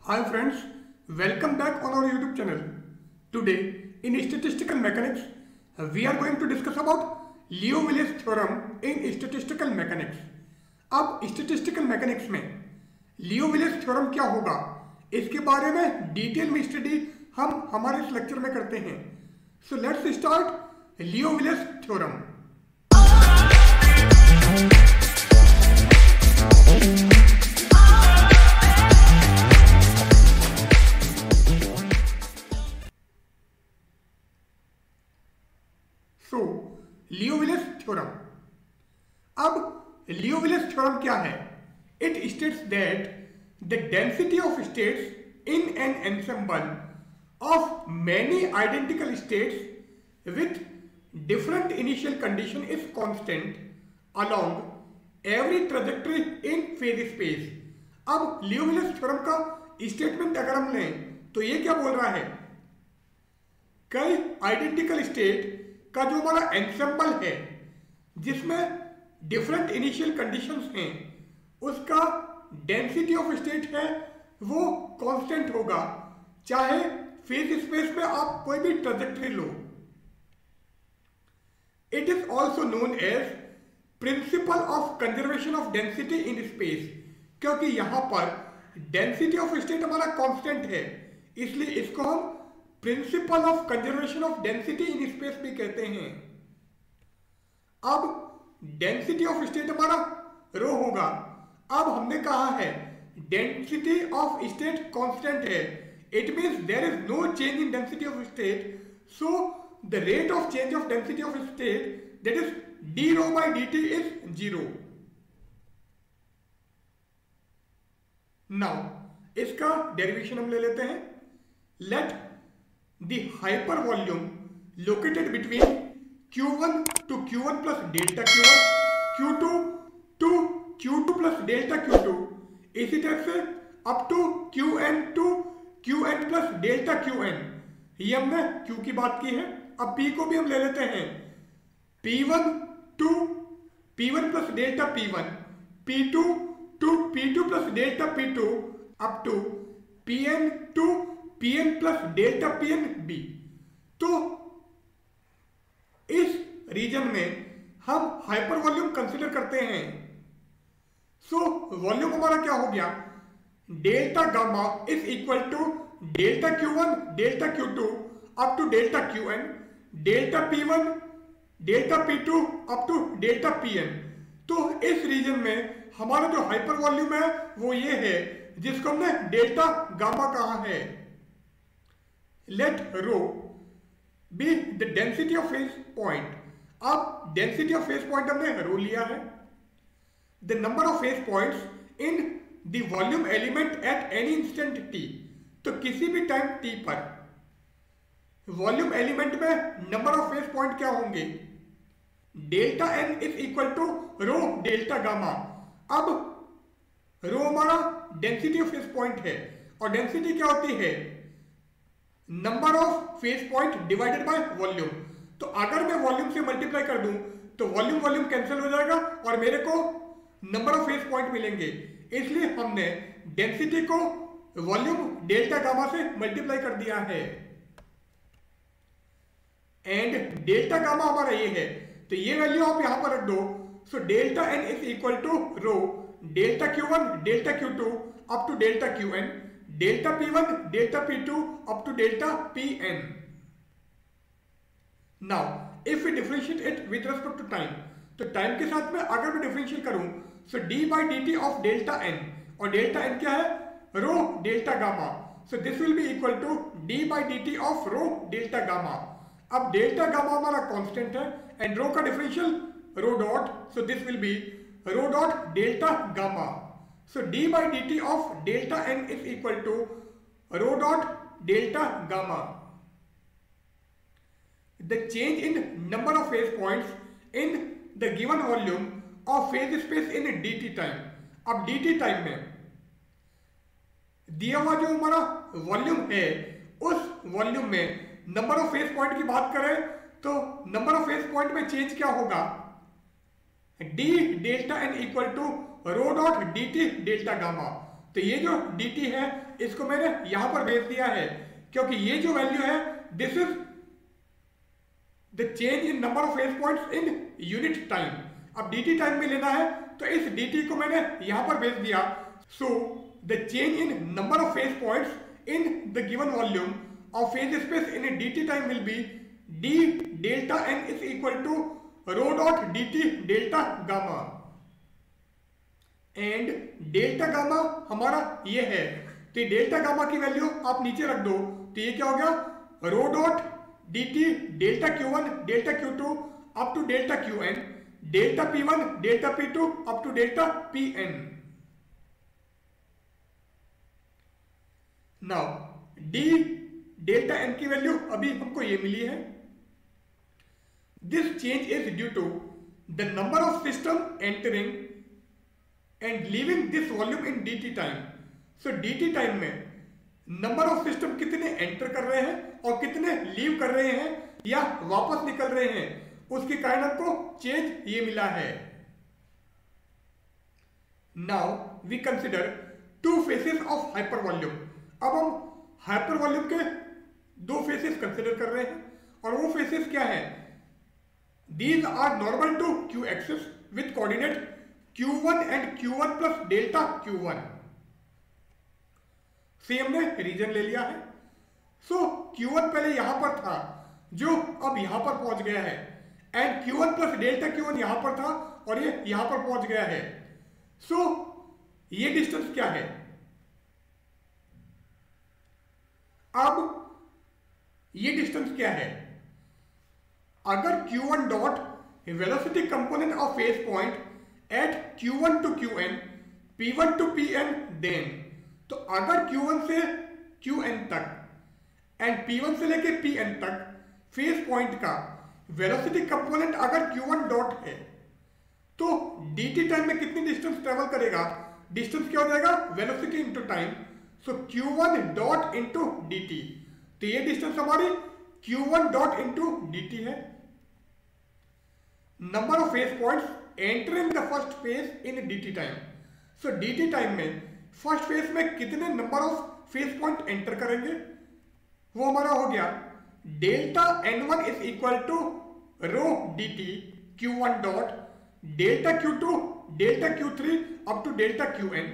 Hi friends, welcome back on our YouTube channel. Today in statistical mechanics, we are going to discuss about Liouville's theorem in statistical mechanics. अब statistical mechanics में Liouville's theorem क्या होगा, इसके बारे में detail में study हम हमारे इस लेक्चर में करते हैं. So let's start Liouville's theorem. So, Liouville's theorem. अब Liouville's theorem क्या है? It states that the density of states in an ensemble of many identical states with different initial condition is constant along every trajectory in phase space. अब Liouville's theorem का statement अगर हम लें तो ये क्या बोल रहा है? कई आइडेंटिकल स्टेट का जो हमारा एंसेंबल है जिसमें डिफरेंट इनिशियल कंडीशंस हैं, उसका डेंसिटी ऑफ स्टेट है वो कांस्टेंट होगा, चाहे फेज स्पेस में आप कोई भी ट्रैजेक्टरी लो. It is also known as principle of conservation of density in space. क्योंकि यहां पर डेंसिटी ऑफ स्टेट हमारा कांस्टेंट है, इसलिए इसको हम principle of conservation of density in space भी कहते हैं. अब डेंसिटी ऑफ स्टेट हमारा रो होगा. अब हमने कहा है डेंसिटी ऑफ स्टेट कांस्टेंट है, it means there is no change in density of state. So the rate of change of density of state that is d rho by d t is 0. Now इसका derivation हम ले लेते हैं. Let the hypervolume located between Q1 to Q1 plus delta Q1, Q2 to Q2 plus delta Q2, इसी तरह से up to Qn to Qn plus delta Qn. ये हमने Q की बात की है. अब P को भी हम ले लेते हैं. P1 to P1 plus delta P1, P2 to P2 plus delta P2 up to Pn to Pn plus delta Pn b. तो इस रीजन में हम हाइपर वॉल्यूम कंसिडर करते हैं. सो वॉल्यूम हमारा क्या हो गया? Delta gamma is equal to delta Q1 delta Q2 up to delta Qn, delta P1 delta P2 up to delta Pn. तो इस रीजन में हमारा जो हाइपर वॉल्यूम है वो ये है जिसको हमने डेल्टा गामा कहा है. Let rho be the density of phase point. अब density of phase point हमने rho लिया है. The number of phase points in the volume element at any instant t. तो किसी भी टाइम t पर वॉल्यूम एलिमेंट में नंबर ऑफ फेज पॉइंट क्या होंगे? Delta n is equal to rho delta gamma. अब रो हमारा डेंसिटी ऑफ फेज पॉइंट है और डेंसिटी क्या होती है? Number of phase point divided by volume. तो अगर मैं वॉल्यूम से मल्टीप्लाई कर दूं तो वॉल्यूम वॉल्यूम कैंसिल हो जाएगा और मेरे को नंबर ऑफ फेज पॉइंट मिलेंगे. इसलिए हमने डेंसिटी को वॉल्यूम डेल्टा गामा से मल्टीप्लाई कर दिया है. एंड डेल्टा गामा हमारा ये है, तो ये वैल्यू आप यहां पर रख दो. So delta n is equal to rho delta Q1 delta Q2 up to delta Qn, delta P1 delta P2 up to delta Pn. Now if we differentiate it with respect to time, तो time के साथ में अगर मैं differentiate करूं so d by dt of delta n, और delta n क्या है? Rho delta gamma. So this will be equal to d by dt of rho delta gamma. अब डेल्टा गामा हमारा कांस्टेंट है एंड रो का differential rho dot, so this will be rho dot delta gamma. So d by dt of delta n is equal to rho dot delta gamma. The change in number of phase points in the given volume of phase space in dt time. अब dt time में दिया हुआ जो हमारा volume है उस volume में number of phase point की बात करें तो नंबर ऑफ फेज पॉइंट में चेंज क्या होगा? d delta n equal to rho dot dt delta gamma. तो ये जो dt है इसको मैंने यहां पर भेज दिया है, क्योंकि ये जो वैल्यू है this is the change in number of phase points in unit time. अब dt टाइम में लेना है तो इस dt को मैंने यहां पर भेज दिया। So the change in number of phase points in the given volume of phase space in dt time will be d delta n is equal to rho dot dt delta gamma, and delta gamma हमारा ये है, तो ये delta gamma की value आप नीचे रख दो, तो ये क्या हो गया rho dot dt delta q1 delta q2 up to delta qn delta p1 delta p2 up to delta pn। Now d delta n की वैल्यू अभी हमको ये मिली है। This change is due to the number of system entering and leaving this volume in dt time. So dt time में number of system कितने enter कर रहे हैं और कितने लीव कर रहे हैं या वापस निकल रहे हैं, उसके कारण आपको चेंज ये मिला है। Now we consider two faces of hyper volume. अब हम हाइपर वॉल्यूम के दो फेसेस कंसिडर कर रहे हैं, और वो फेसेस क्या है, these are normal to q axis with coordinate q1 and q1 plus delta q1। से हमने रीजन ले लिया है। सो q1 पहले यहां पर था जो अब यहां पर पहुंच गया है, and q1 plus delta q1 यहां पर था और ये यहां पर पहुंच गया है। सो ये डिस्टेंस क्या है, अब ये डिस्टेंस क्या है, अगर q1 dot velocity component of phase point at q1 to qn p1 to pn then, तो अगर q1 से qn तक एंड p1 से लेके pn तक फेज पॉइंट का वेलोसिटी कंपोनेंट अगर q1 डॉट है, तो dt टाइम में कितनी डिस्टेंस ट्रेवल करेगा, डिस्टेंस क्या हो जाएगा velocity into time. So q1 dot into dt, तो ये डिस्टेंस हमारी q1 डॉट इंटू dt है। Number of phase points entering the first phase in dt time. So dt time में फर्स्ट फेज में कितने number of phase point enter करेंगे, वो हमारा हो गया delta n1 is equal to rho dt q1 dot delta q2 delta q3 up to delta qn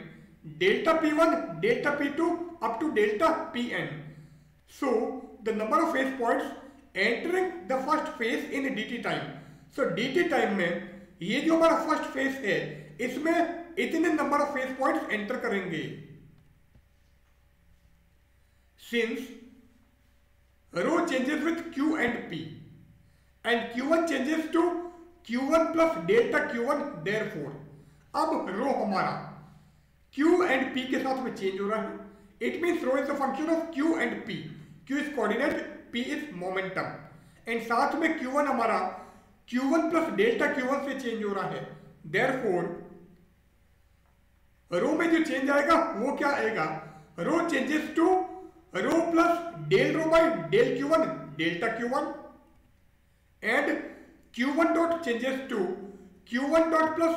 delta p1 delta p2 up to delta pn। So the number of phase points entering the first phase in dt time. So dt time में ये जो हमारा first phase है इसमें इतने number of phase points enter करेंगे। Since rho changes with q and p and q1 changes to q1 plus delta q1, therefore अब rho हमारा q एंड p के साथ में चेंज हो रहा है। It means rho is the function of q and p, q is coordinate, p is momentum, and साथ में q1 हमारा q1 प्लस डेल्टा q1 से चेंज हो रहा है। देयरफॉर रो में जो चेंज आएगा वो क्या आएगा, rho changes to rho plus del rho by del q1 delta q1, and q1 dot changes to q1 dot plus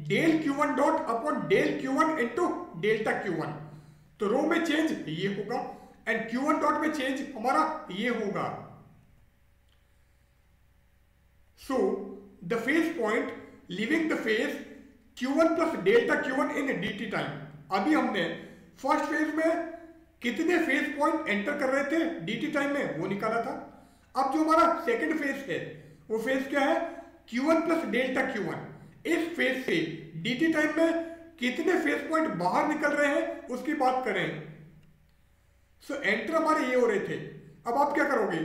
del q1 dot upon del q1 into delta q1। तो रो में change ये होगा and q1 dot में change हमारा ये होगा। सो the phase point living the phase q1 plus delta q1 in dt time. अभी हमने फर्स्ट फेज में कितने फेज पॉइंट एंटर कर रहे थे dt टाइम में वो निकाला था। अब जो हमारा सेकंड फेज है वो फेज क्या है, q1 प्लस डेल्टा q1। इस फेज से dt टाइम में कितने फेज पॉइंट बाहर निकल रहे हैं उसकी बात करें। सो एंटर हमारे ये हो रहे थे। अब आप क्या करोगे,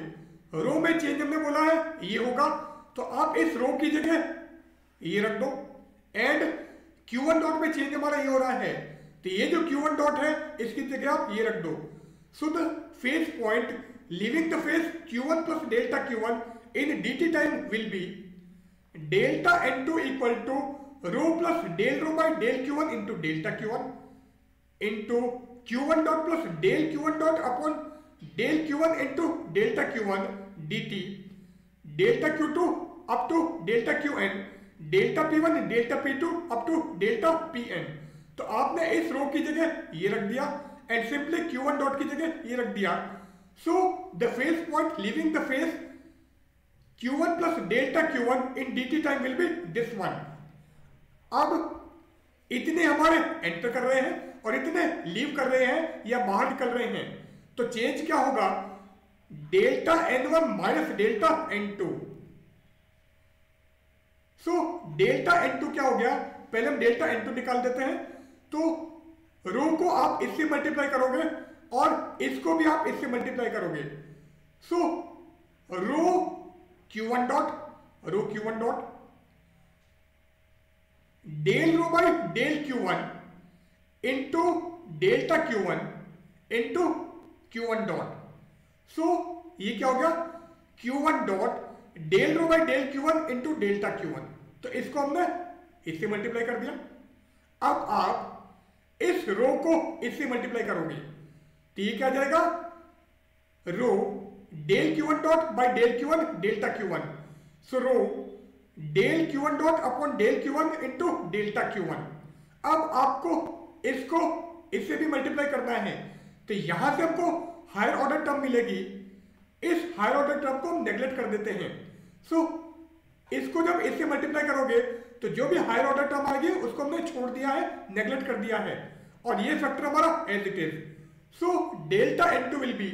रो में चेंज हमने बोला है ये होगा, तो आप इस रो की जगह ये रख दो, एंड q1 डॉट में चेंज हमारा ये हो रहा है, तो ये जो q1 डॉट है इसकी जगह आप ये रख दो। So the phase point living the phase q1 plus delta q1 in dt time will be delta n2 equal to rho plus del rho by del q1 into delta q1 into q1 dot plus del q1 dot upon del q1 into delta q1 dt delta q2 up to delta qn delta p1 delta p2 up to delta pn। तो आपने इस रो की जगह ये रख दिया and simply Q1 dot की जगह ये रख दिया. So the phase point leaving the phase Q1 plus delta Q1 in dt time will B this one. अब इतने हमारे एंटर कर रहे हैं और इतने लीव कर रहे हैं या बाहर निकल रहे हैं, तो चेंज क्या होगा, delta N1 minus delta N2. सो डेल्टा N2 क्या हो गया, पहले हम डेल्टा N2 निकाल देते हैं. तो रो को आप इससे मल्टीप्लाई करोगे और इसको भी आप इससे मल्टीप्लाई करोगे. So rho Q1 dot del rho by del Q1 into delta Q1 into Q1 dot. सो ये क्या हो गया, Q1 dot del rho by del Q1 into delta Q1. तो इसको हमने इससे मल्टीप्लाई कर दिया. अब आप इस रो को इससे मल्टीप्लाई करोगे तो ये क्या जाएगा, rho del Q1 dot by del Q1 delta Q1. So rho del Q1 dot upon del Q1 into delta Q1. अब आपको इसको इससे भी मल्टीप्लाई करना है, तो यहां से हमको हायर ऑर्डर टर्म मिलेगी. इस हायर ऑर्डर टर्म को हम नेग्लेक्ट कर देते हैं. सो इसको जब इससे मल्टीप्लाई करोगे तो जो भी हायर ऑर्डर टर्म आएगी उसको हमने छोड़ दिया है, नेग्लेक्ट कर दिया है, और ये फैक्टर हमारा as it is. So delta N2 will be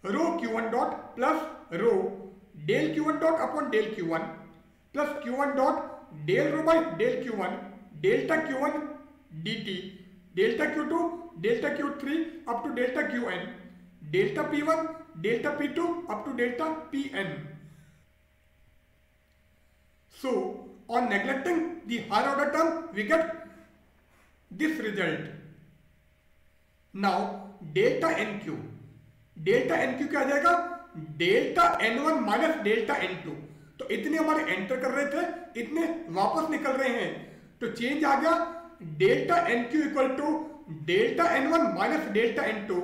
rho Q1 dot plus rho del Q1 dot upon del Q1 plus Q1 dot del rho by del Q1 delta Q1 dt delta Q2 delta Q3 up to delta Qn delta P1 delta P2 up to delta Pn. So on neglecting the higher order term we get this result. Now delta NQ क्या आ जाएगा, delta N1 minus delta N2. तो इतने हमारे enter कर रहे थे, इतने वापस निकल रहे हैं, तो चेंज आ गया delta NQ equal to delta N1 minus delta N2.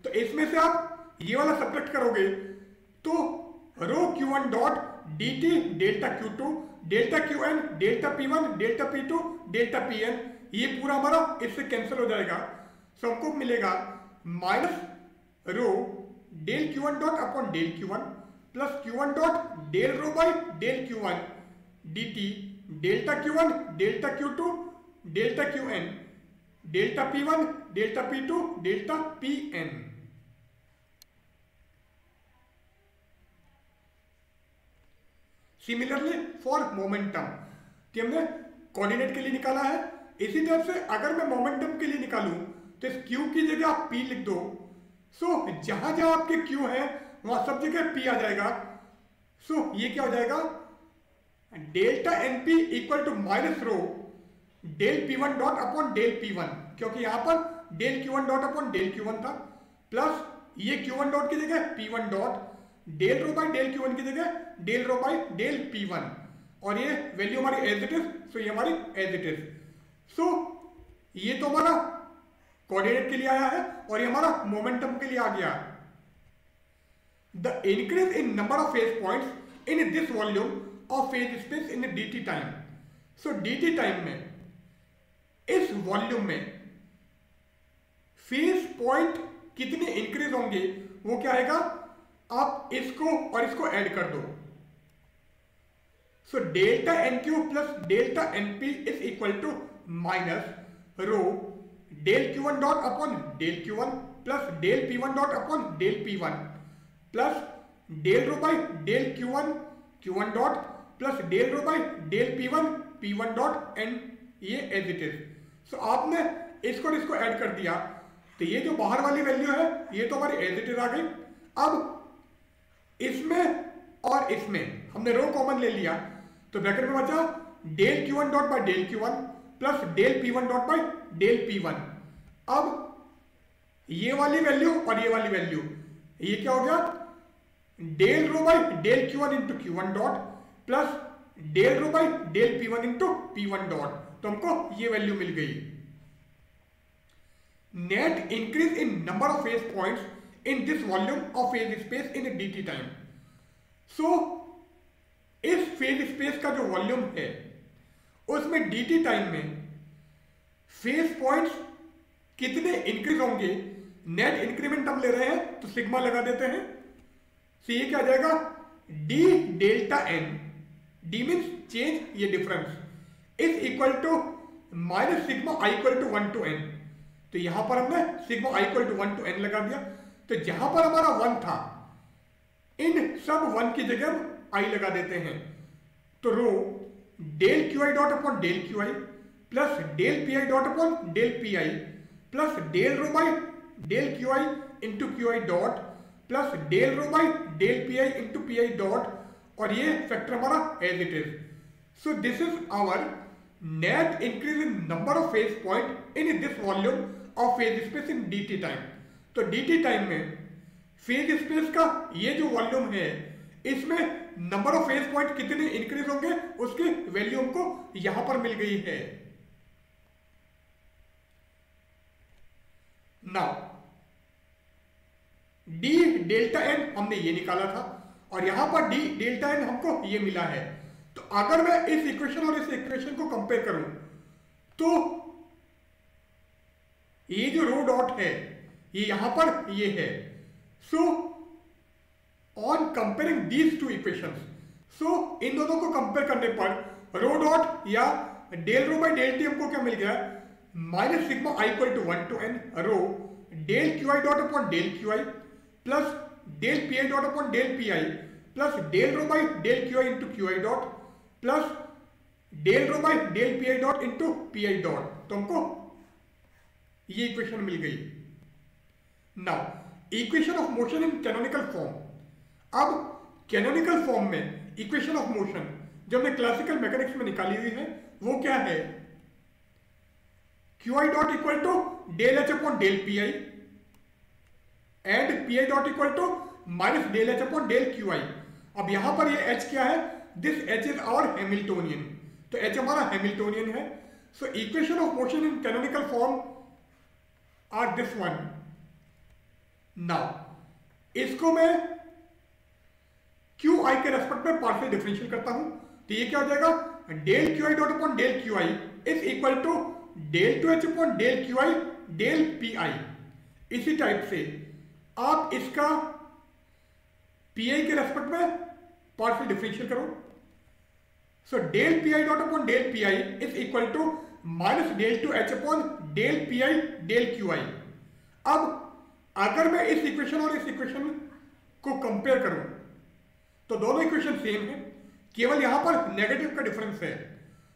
तो इसमें से आप ये वाला सब्ट्रैक्ट करोगे तो रो Q1 dot dt delta Q2 delta Qn delta P1 delta P2 delta Pn, ये पूरा हमारा इससे कैंसिल हो जाएगा. सो हमको मिलेगा minus rho del Q1 dot upon del Q1 plus Q1 dot del rho by del Q1 dt delta Q1 delta Q2 delta Qn delta P1 delta P2 delta Pn. Similarly for momentum कि हमने coordinate के लिए निकाला है, इसी तरह से अगर मैं मोमेंटम के लिए निकालूं तो इस Q की जगह आप P लिख दो. सो जहां जहां आपके Q है वहां सब जगह P आ जाएगा. सो ये क्या हो जाएगा, delta NP equal to minus rho del P1 dot upon del P1, क्योंकि यहां पर del Q1 dot upon del Q1 था, प्लस ये Q1 डॉट की जगह P1 dot del rho by del Q1 की जगह del rho by del P1, और ये वैल्यू हमारी एज इट इज. सो ये हमारी एज इट इज. सो ये तो हमारा कोऑर्डिनेट के लिए आया है और ये हमारा मोमेंटम के लिए आ गया. The increase in number of phase points in this volume of phase space in dt time. So dt time में इस वॉल्यूम में फेज पॉइंट कितने इंक्रीज होंगे वो क्या आएगा, आप इसको और इसको ऐड कर दो. So delta NQ plus delta NP is equal to minus rho del Q1 dot upon del Q1 plus del P1 dot upon del P1 plus del rho by del Q1 dot plus del rho by del P1 dot and ये as it is. सो आपने इसको और इसको add कर दिया, तो ये जो बाहर वाली वैल्यू है ये तो हमारी एज इट इज आ गई. अब इसमें और इसमें हमने रो कॉमन ले लिया, तो ब्रैकेट में बचा del Q1 dot by del Q1 plus del P1 dot by del P1. अब ये वाली वैल्यू और ये वाली वैल्यू, ये क्या हो गया, del rho by del Q1 into Q1 dot plus del rho by del P1 into P1 dot. तो हमको ये वैल्यू मिल गई. Net increase in number of phase points in this volume of phase space in dt time. So इस phase space का जो volume है उसमें dt टाइम में फेज पॉइंट्स कितने इंक्रीज होंगे, नेट इंक्रीमेंट हम ले रहे हैं तो सिग्मा लगा देते हैं। तो ये क्या आ जाएगा, d delta n, d means change, ये difference, is equal to minus sigma i equal to 1 to n। तो यहां पर हमने sigma i equal to 1 to n लगा दिया। तो जहां पर हमारा 1 था, इन सब 1 की जगह हम आई लगा देते हैं। तो rho del Q I dot upon del Q i plus del P I dot upon del P i plus del rho by del Q i into q I dot plus del rho by del P i into P I dot, और ये factor हमारा as it is. So this is our net increase in number of phase point in this volume of phase space in dt time. तो dt time में phase space का ये जो volume है, इसमें नंबर ऑफ फेज पॉइंट कितने increase होंगे उसकी वैल्यू हमको यहां पर मिल गई है। नाउ डी डेल्टा एन हमने ये निकाला था और यहां पर डी डेल्टा एन हमको ये मिला है। तो अगर मैं इस इक्वेशन और इस इक्वेशन को कंपेयर करूं तो ये जो रो डॉट है ये यहां पर ये है। So on comparing these two equations, so इन दोनों को कंपेयर करने पर रो डॉट या del rho by del t हमको क्या मिल गया, minus sigma i equal to 1 to n rho del Q I dot upon del Q i plus del P I dot upon del P i plus del rho by del Q i into q I dot plus del rho by del P I dot into P I dot. तो हमको ये equation मिल गई। Now equation of motion in canonical form. अब canonical form में equation of motion जो हमने classical mechanics में निकाली हुई है वो क्या है, Q I dot equal to del H upon del P I and P I dot equal to minus del H upon del Q I. अब यहां पर ये एच क्या है, this H is our Hamiltonian, तो एच हमारा Hamiltonian है। So equation of motion in canonical form are this one. Now इसको मैं क्यू आई के रेस्पेक्ट में पार्शियल डिफरेंशियल करता हूं, तो ये क्या हो जाएगा, del Q I dot upon del Q I is equal to del to H upon del Q I del P I. इसी टाइप से आप इसका पी आई के रेस्पेक्ट में पार्शियल डिफरेंशियल करो। So del P I dot upon del P i is equal to minus del to H upon del P i del Q I. अब अगर मैं इस इक्वेशन और इस इक्वेशन को कंपेयर करूं तो दोनों इक्वेशन सेम है, केवल यहां पर नेगेटिव का डिफरेंस है।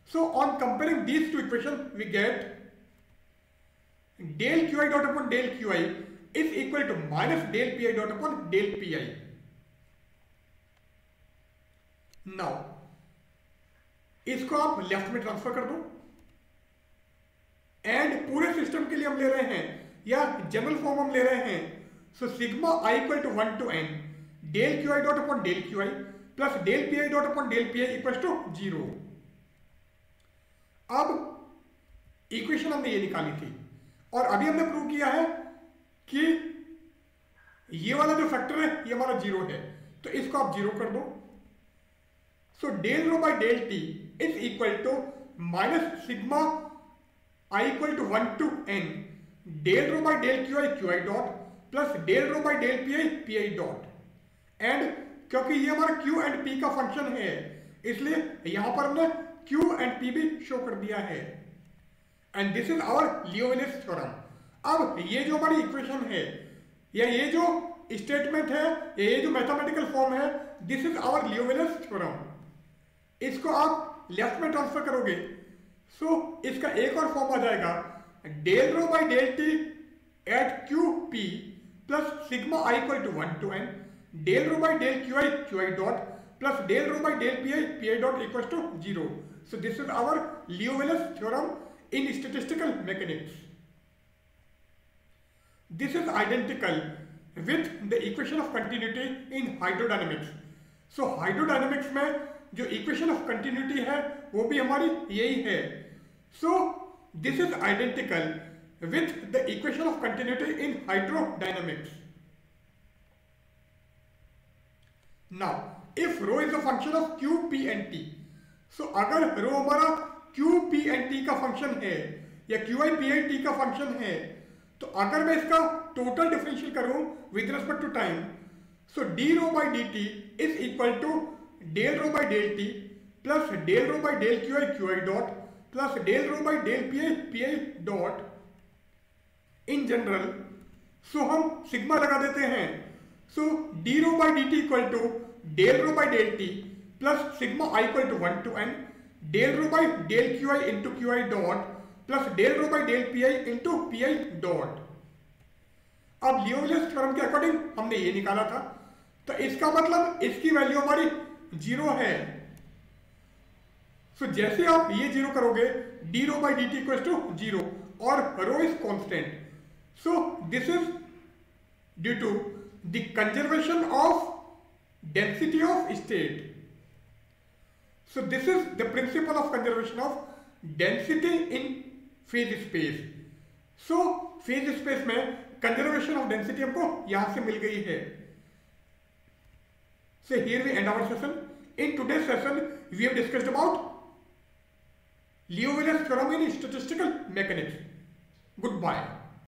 So on comparing these two equation we get del Q I dot upon del Q I is equal to minus del P I dot upon del P i. Now इसको आप left में transfer कर दो and पूरे system के लिए हम ले रहे हैं या जनरल फॉर्म हम ले रहे हैं। So sigma i equal to 1 to n del Q I dot upon del Q i plus del P I dot upon del P i equal to 0। अब इक्वेशन हमने ये निकाली थी और अभी हमने प्रूव किया है कि ये वाला जो फैक्टर है ये हमारा 0 है, तो इसको आप 0 कर दो। So del rho by del t is equal to minus sigma i equal to 1 to n del rho by del Q I dot plus del rho by del P I dot. And क्योंकि ये हमारा q and p का function है इसलिए यहां पर हमने q and p भी शो कर दिया है। And this is our Liouville's theorem. अब ये जो हमारी इक्वेशन है या ये जो स्टेटमेंट है या ये जो मैथमेटिकल फॉर्म है, this is our Liouville's theorem. इसको आप लेफ्ट में ट्रांसफर करोगे सो इसका एक और फॉर्म आ जाएगा, del rho by del t at q p plus sigma i equal to 1 to n del rho by del Q I dot plus del rho by del P I dot equal to 0। So this is our Liouville's theorem in statistical mechanics. This is identical with the equation of continuity in hydrodynamics. सो hydrodynamics में जो equation of continuity है वो भी हमारी यही है। सो this is identical with the equation of continuity in hydrodynamics. Now, if rho is a function of q, p and t, so अगर rho हमारा q, p and t का फंक्शन है या q i p i t का function है, तो अगर मैं इसका टोटल डिफरेंशियल करूं with respect to time, so d rho by d t is equal to del rho by del t plus del rho by del Q I dot plus del rho by del P I dot in general. So हम sigma लगा देते हैं। So d rho by d t equal to del rho by del t plus sigma i equal to 1 to n del rho by del Q i into q I dot plus del rho by del P i into P I dot. अब Liouville's theorem के according हमने ये निकाला था, तो इसका मतलब इसकी वैल्यू हमारी 0 है। सो जैसे आप ये 0 करोगे, d rho by d t equal to 0 और rho is constant. So this is due to the conservation of density of state. So this is the principle of conservation of density in phase space. So phase space में conservation of density हमको यहां से मिल गई है। So here we end our session. In today's session we have discussed about Liouville's theorem in statistical mechanics. Goodbye.